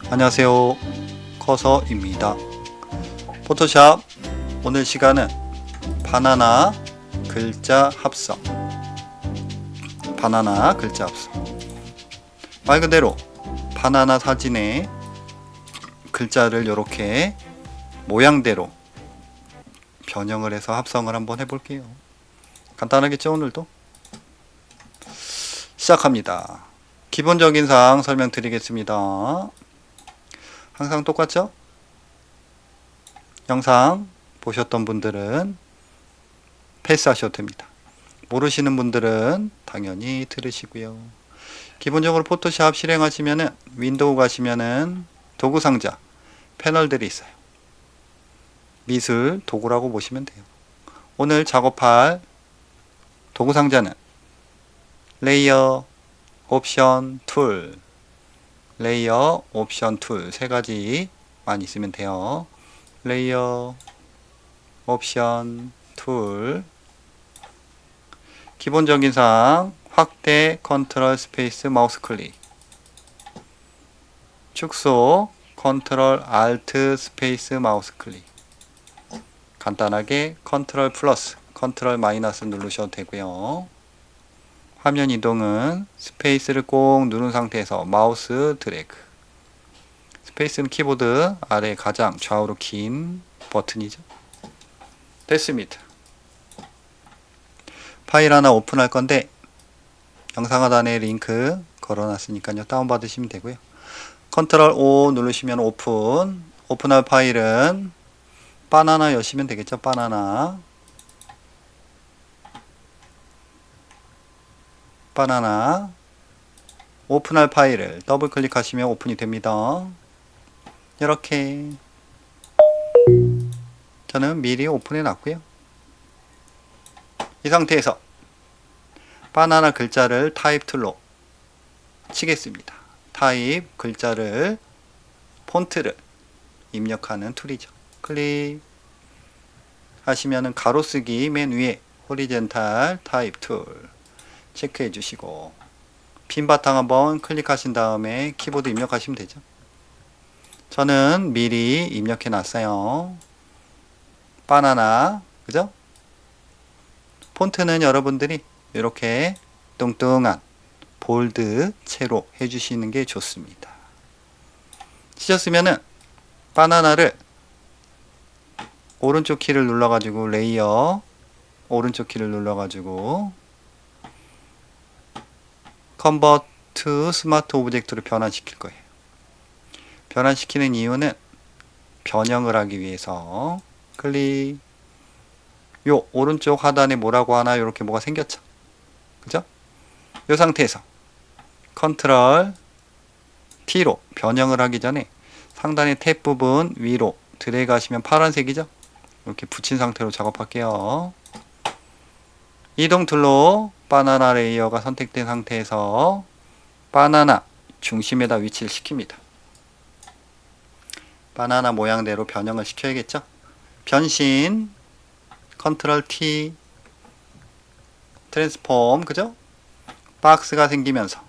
안녕하세요, 커서입니다. 포토샵 오늘 시간은 바나나 글자 합성. 바나나 글자 합성. 말 그대로 바나나 사진에 글자를 이렇게 모양대로 변형을 해서 합성을 한번 해볼게요. 간단하겠죠? 오늘도 시작합니다. 기본적인 사항 설명드리겠습니다. 항상 똑같죠? 영상 보셨던 분들은 패스하셔도 됩니다. 모르시는 분들은 당연히 들으시고요. 기본적으로 포토샵 실행하시면은 윈도우 가시면은 도구 상자 패널들이 있어요. 미술 도구라고 보시면 돼요. 오늘 작업할 도구 상자는 레이어, 옵션, 툴, 레이어, 옵션, 툴 세 가지만 있으면 돼요. 레이어, 옵션, 툴. 기본적인 사항 확대, 컨트롤, 스페이스, 마우스 클릭. 축소, 컨트롤, 알트, 스페이스, 마우스 클릭. 간단하게 컨트롤 플러스, 컨트롤 마이너스 누르셔도 되고요. 화면 이동은 스페이스를 꼭 누른 상태에서 마우스 드래그. 스페이스는 키보드 아래 가장 좌우로 긴 버튼이죠. 됐습니다. 파일 하나 오픈할 건데 영상 하단에 링크 걸어놨으니까요. 다운받으시면 되고요. 컨트롤 O 누르시면 오픈. 오픈할 파일은 바나나 여시면 되겠죠. 바나나 오픈할 파일을 더블 클릭하시면 오픈이 됩니다. 이렇게 저는 미리 오픈해 놨고요. 이 상태에서 바나나 글자를 타입 툴로 치겠습니다. 타입 글자를 폰트를 입력하는 툴이죠. 클릭 하시면은 가로쓰기 맨 위에 호리젠탈 타입 툴 체크해 주시고 빈 바탕 한번 클릭하신 다음에 키보드 입력하시면 되죠. 저는 미리 입력해 놨어요. 바나나, 그죠? 폰트는 여러분들이 이렇게 뚱뚱한 볼드 채로 해주시는 게 좋습니다. 치셨으면은 바나나를 오른쪽 키를 눌러가지고 레이어 오른쪽 키를 눌러가지고 컨버트 스마트 오브젝트로 변환시킬 거예요. 변환시키는 이유는 변형을 하기 위해서 클릭. 요 오른쪽 하단에 뭐라고 하나 이렇게 뭐가 생겼죠. 그죠? 이 상태에서 컨트롤 T로 변형을 하기 전에 상단의 탭 부분 위로 드래그 하시면 파란색이죠? 이렇게 붙인 상태로 작업할게요. 이동 툴로 바나나 레이어가 선택된 상태에서 바나나 중심에다 위치를 시킵니다. 바나나 모양대로 변형을 시켜야겠죠? 변신 컨트롤 T 트랜스폼, 그죠? 박스가 생기면서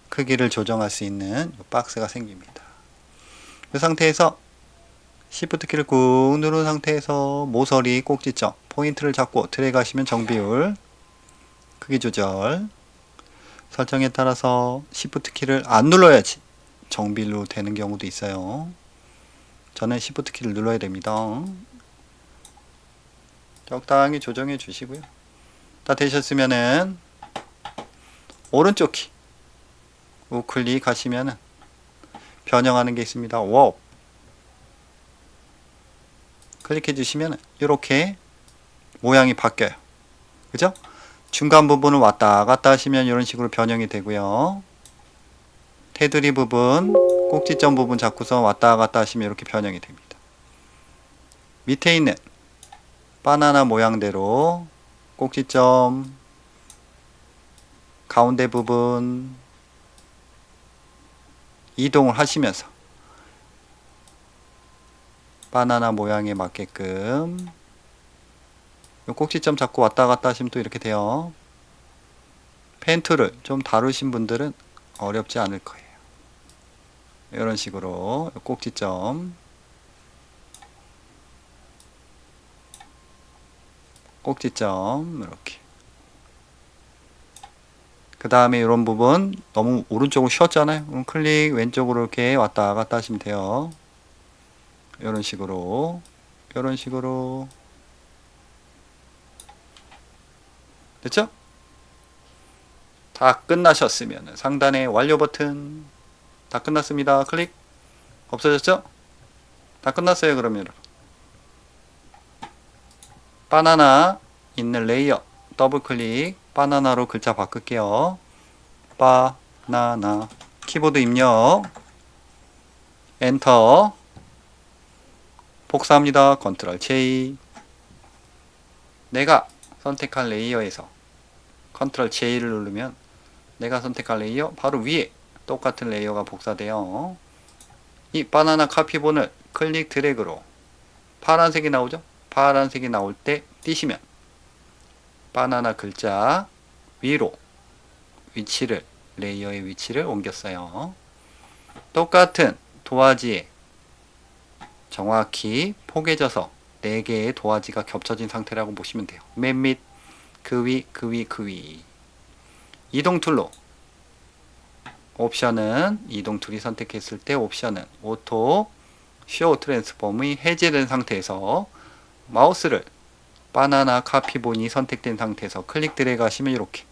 크기를 조정할 수 있는 박스가 생깁니다. 이 상태에서 Shift 키를 꾹 누른 상태에서 모서리 꼭지점 포인트를 잡고 드래그 하시면 정비율 크기 조절 설정에 따라서 Shift 키를 안 눌러야지 정비율로 되는 경우도 있어요. 저는 Shift 키를 눌러야 됩니다. 적당히 조정해 주시고요. 다 되셨으면은 오른쪽 키 우클릭 하시면은 변형하는 게 있습니다. 워프 클릭해 주시면 이렇게 모양이 바뀌어요. 그죠? 중간 부분을 왔다 갔다 하시면 이런 식으로 변형이 되고요. 테두리 부분, 꼭지점 부분 잡고서 왔다 갔다 하시면 이렇게 변형이 됩니다. 밑에 있는 바나나 모양대로 꼭지점, 가운데 부분 이동을 하시면서 바나나 모양에 맞게끔 꼭지점 잡고 왔다 갔다 하시면 또 이렇게 돼요. 펜 툴을 좀 다루신 분들은 어렵지 않을 거예요. 이런 식으로 꼭지점 이렇게. 그 다음에 이런 부분 너무 오른쪽으로 쉬었잖아요. 그럼 클릭 왼쪽으로 이렇게 왔다 갔다 하시면 돼요. 이런 식으로 됐죠? 다 끝나셨으면 상단에 완료 버튼. 다 끝났습니다. 클릭. 없어졌죠? 다 끝났어요. 그러면 바나나 있는 레이어 더블 클릭. 바나나로 글자 바꿀게요. 바나나. 키보드 입력. 엔터. 복사합니다. 컨트롤 J. 내가 선택한 레이어에서 컨트롤 J를 누르면 내가 선택한 레이어 바로 위에 똑같은 레이어가 복사돼요. 이 바나나 카피본을 클릭 드래그로 파란색이 나오죠? 파란색이 나올 때 띄시면 바나나 글자 위로 위치를, 레이어의 위치를 옮겼어요. 똑같은 도화지에 정확히 포개져서 4개의 도화지가 겹쳐진 상태라고 보시면 돼요. 맨 밑, 그 위, 그 위, 그 위. 이동 툴로 옵션은 이동 툴이 선택했을 때 옵션은 오토 쇼 트랜스폼이 해제된 상태에서 마우스를 바나나 카피본이 선택된 상태에서 클릭 드래그 하시면 이렇게,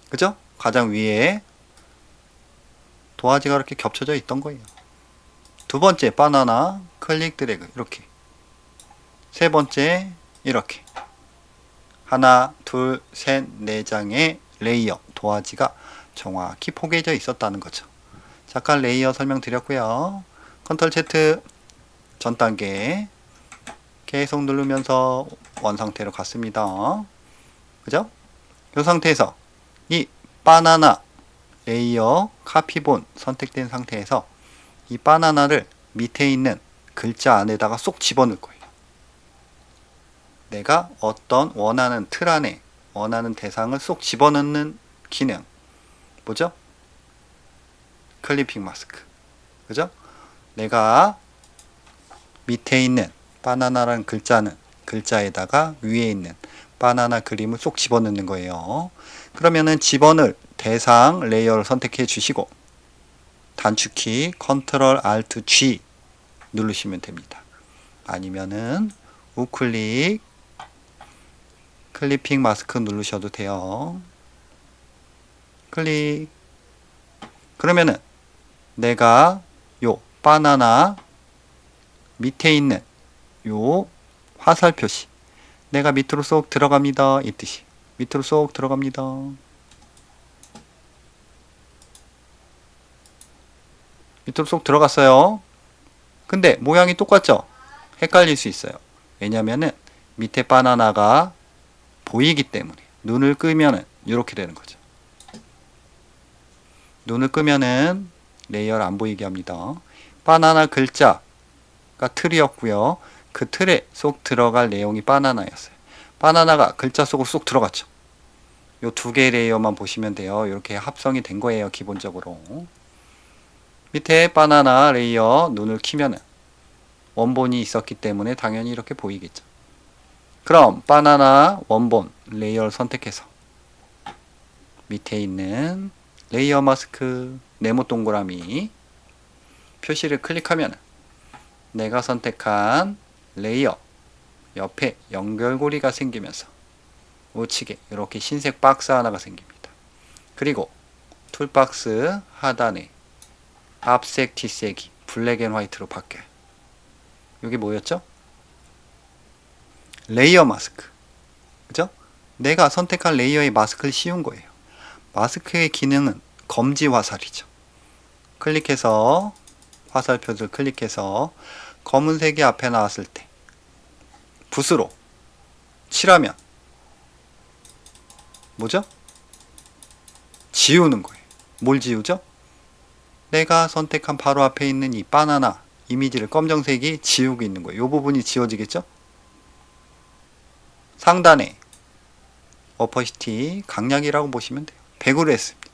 그죠? 가장 위에 도화지가 이렇게 겹쳐져 있던 거예요. 두 번째 바나나 클릭 드래그 이렇게. 세 번째 이렇게. 하나, 둘, 셋, 네 장의 레이어 도화지가 정확히 포개져 있었다는 거죠. 잠깐 레이어 설명드렸고요. 컨트롤 Z 전 단계 계속 누르면서 원 상태로 갔습니다. 그죠? 이 상태에서 이 바나나 레이어 카피본 선택된 상태에서 이 바나나를 밑에 있는 글자 안에다가 쏙 집어넣을 거예요. 내가 어떤 원하는 틀 안에 원하는 대상을 쏙 집어넣는 기능 뭐죠? 클리핑 마스크. 그죠? 내가 밑에 있는 바나나라는 글자는 글자에다가 위에 있는 바나나 그림을 쏙 집어넣는 거예요. 그러면은 집어넣을 대상 레이어를 선택해 주시고 단축키 컨트롤 알트 G 누르시면 됩니다. 아니면은 우클릭 클리핑 마스크 누르셔도 돼요. 클릭. 그러면은 내가 요 바나나 밑에 있는 요 화살 표시 내가 밑으로 쏙 들어갑니다. 이 뜻이 밑으로 쏙 들어갑니다. 밑으로 쏙 들어갔어요. 근데 모양이 똑같죠? 헷갈릴 수 있어요. 왜냐면은 밑에 바나나가 보이기 때문에 눈을 끄면은 이렇게 되는 거죠. 눈을 끄면은 레이어를 안 보이게 합니다. 바나나 글자가 틀이었고요. 그 틀에 쏙 들어갈 내용이 바나나였어요. 바나나가 글자 속으로 쏙 들어갔죠. 요 두 개의 레이어만 보시면 돼요. 이렇게 합성이 된 거예요. 기본적으로. 밑에 바나나 레이어 눈을 키면은 원본이 있었기 때문에 당연히 이렇게 보이겠죠. 그럼 바나나 원본 레이어를 선택해서 밑에 있는 레이어 마스크 네모 동그라미 표시를 클릭하면 내가 선택한 레이어 옆에 연결고리가 생기면서 우측에 이렇게 흰색 박스 하나가 생깁니다. 그리고 툴박스 하단에 앞색 뒷색이 블랙 앤 화이트로 바뀌어요. 여기 뭐였죠? 레이어 마스크. 그죠? 내가 선택한 레이어의 마스크를 씌운 거예요. 마스크의 기능은 검지 화살이죠. 클릭해서 화살표를 클릭해서 검은색이 앞에 나왔을 때 붓으로 칠하면 뭐죠? 지우는 거예요. 뭘 지우죠? 내가 선택한 바로 앞에 있는 이 바나나 이미지를 검정색이 지우고 있는 거예요. 이 부분이 지워지겠죠? 상단에 어퍼시티 강약이라고 보시면 돼요. 100으로 했습니다.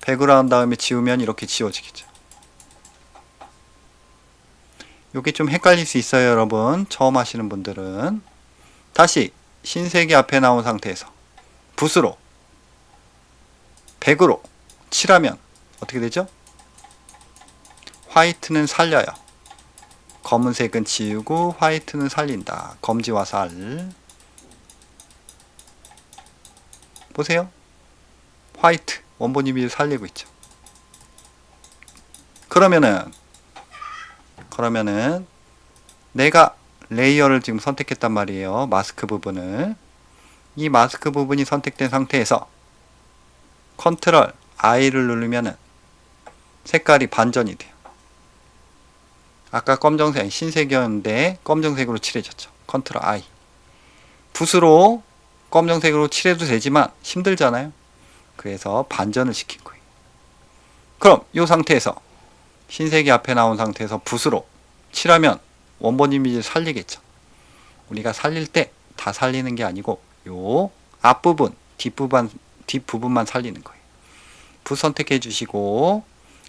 백으로 한 다음에 지우면 이렇게 지워지겠죠. 요게 좀 헷갈릴 수 있어요, 여러분. 처음 하시는 분들은. 다시 흰색이 앞에 나온 상태에서 붓으로 100으로 칠하면 어떻게 되죠? 화이트는 살려요. 검은색은 지우고 화이트는 살린다. 검지와 살. 보세요. 화이트, 원본 이미지를 살리고 있죠. 그러면은 내가 레이어를 지금 선택했단 말이에요. 마스크 부분을. 이 마스크 부분이 선택된 상태에서 컨트롤 I를 누르면은 색깔이 반전이 돼요. 아까 검정색, 흰색이었는데 검정색으로 칠해졌죠. 컨트롤 I. 붓으로 검정색으로 칠해도 되지만 힘들잖아요. 그래서 반전을 시킨 거예요. 그럼 이 상태에서 흰색이 앞에 나온 상태에서 붓으로 칠하면 원본 이미지를 살리겠죠. 우리가 살릴 때 다 살리는 게 아니고 요 앞부분, 뒷부분만 살리는 거예요. 붓 선택해 주시고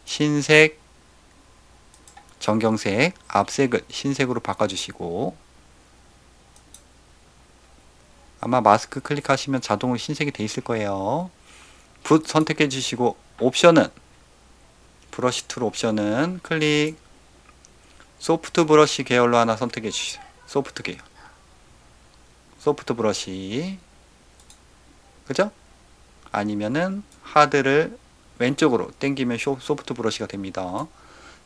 흰색, 정경색, 앞색을 흰색으로 바꿔주시고 아마 마스크 클릭하시면 자동으로 흰색이 돼 있을 거예요. 붓 선택해 주시고 옵션은 브러쉬 툴 옵션은 클릭 소프트 브러쉬 계열로 하나 선택해 주세요. 소프트 계열. 소프트 브러쉬. 그죠? 아니면은 하드를 왼쪽으로 당기면 소프트 브러쉬가 됩니다.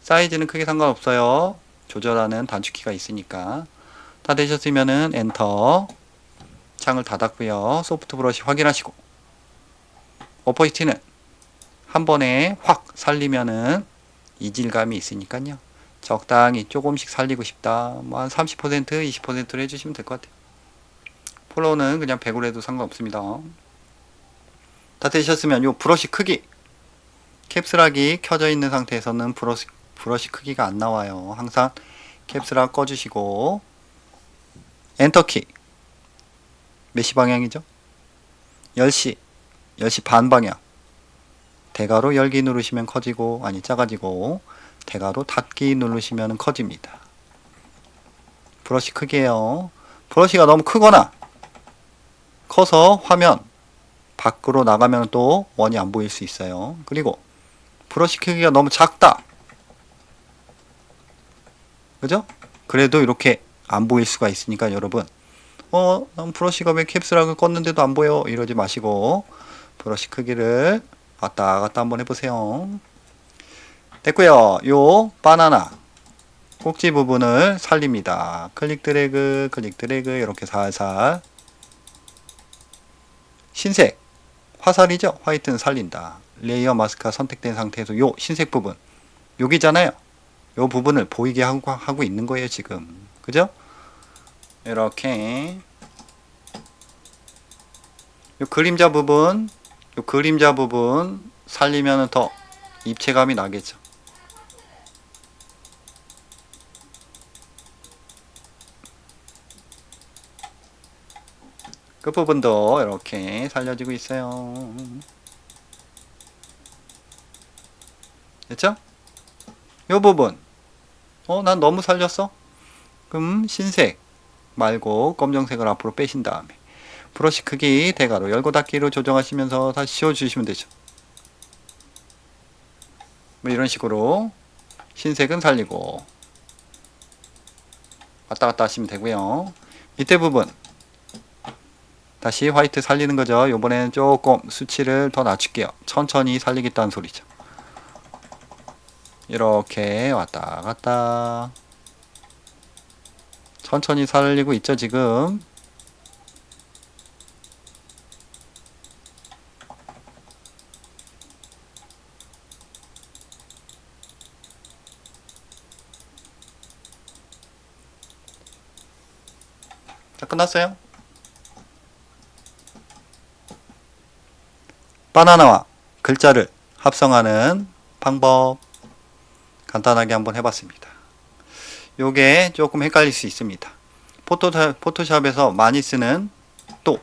사이즈는 크게 상관없어요. 조절하는 단축키가 있으니까. 다 되셨으면은 엔터. 창을 닫았고요. 소프트 브러쉬 확인하시고 오퍼시티는 한 번에 확 살리면은 이질감이 있으니까요. 적당히 조금씩 살리고 싶다. 뭐 한 30%, 20%로 해주시면 될 것 같아요. 폴로우는 그냥 100으로 해도 상관없습니다. 다 되셨으면 요 브러쉬 크기 캡슐락이 켜져 있는 상태에서는 브러쉬 크기가 안 나와요. 항상 캡슐락 꺼주시고 엔터키 몇 시 방향이죠? 10시 10시 반 방향 대괄호 열기 누르시면 커지고 아니 작아지고 대괄호 닫기 누르시면 커집니다. 브러쉬 크기예요. 브러쉬가 너무 크거나 커서 화면 밖으로 나가면 또 원이 안 보일 수 있어요. 그리고 브러쉬 크기가 너무 작다. 그죠? 그래도 이렇게 안 보일 수가 있으니까 여러분 난 브러쉬가 왜 캡슐락을 껐는데도 안 보여 이러지 마시고 브러쉬 크기를 왔다 갔다 한번 해보세요. 됐고요. 요 바나나 꼭지 부분을 살립니다. 클릭 드래그 이렇게 살살 흰색 화살이죠. 화이트는 살린다. 레이어 마스크가 선택된 상태에서 요 흰색 부분 여기잖아요. 요 부분을 보이게 하고 있는 거예요 지금. 그죠? 이렇게 요 그림자 부분 살리면 더 입체감이 나겠죠. 끝부분도 이렇게 살려지고 있어요. 됐죠? 요 부분 난 너무 살렸어? 그럼 흰색 말고 검정색을 앞으로 빼신 다음에 브러쉬 크기 대괄호 열고 닫기로 조정하시면서 다시 씌워주시면 되죠. 뭐 이런 식으로 흰색은 살리고 왔다 갔다 하시면 되고요. 밑에 부분 다시 화이트 살리는 거죠. 요번에는 조금 수치를 더 낮출게요. 천천히 살리겠다는 소리죠. 이렇게 왔다 갔다 천천히 살리고 있죠 지금. 자, 끝났어요. 바나나와 글자를 합성하는 방법 간단하게 한번 해봤습니다. 요게 조금 헷갈릴 수 있습니다. 포토샵에서 많이 쓰는 또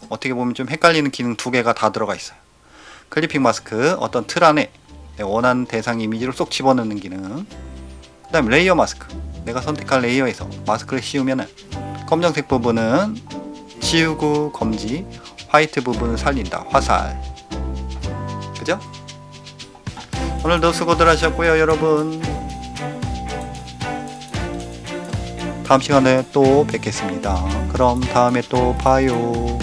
어떻게 보면 좀 헷갈리는 기능 두 개가 다 들어가 있어요. 클리핑 마스크, 어떤 틀 안에 내가 원하는 대상 이미지를 쏙 집어넣는 기능. 그 다음에 레이어 마스크, 내가 선택한 레이어에서 마스크를 씌우면은 검정색 부분은 지우고 검지, 화이트 부분을 살린다, 화살. 그죠? 오늘도 수고들 하셨고요, 여러분. 다음 시간에 또 뵙겠습니다. 그럼 다음에 또 봐요.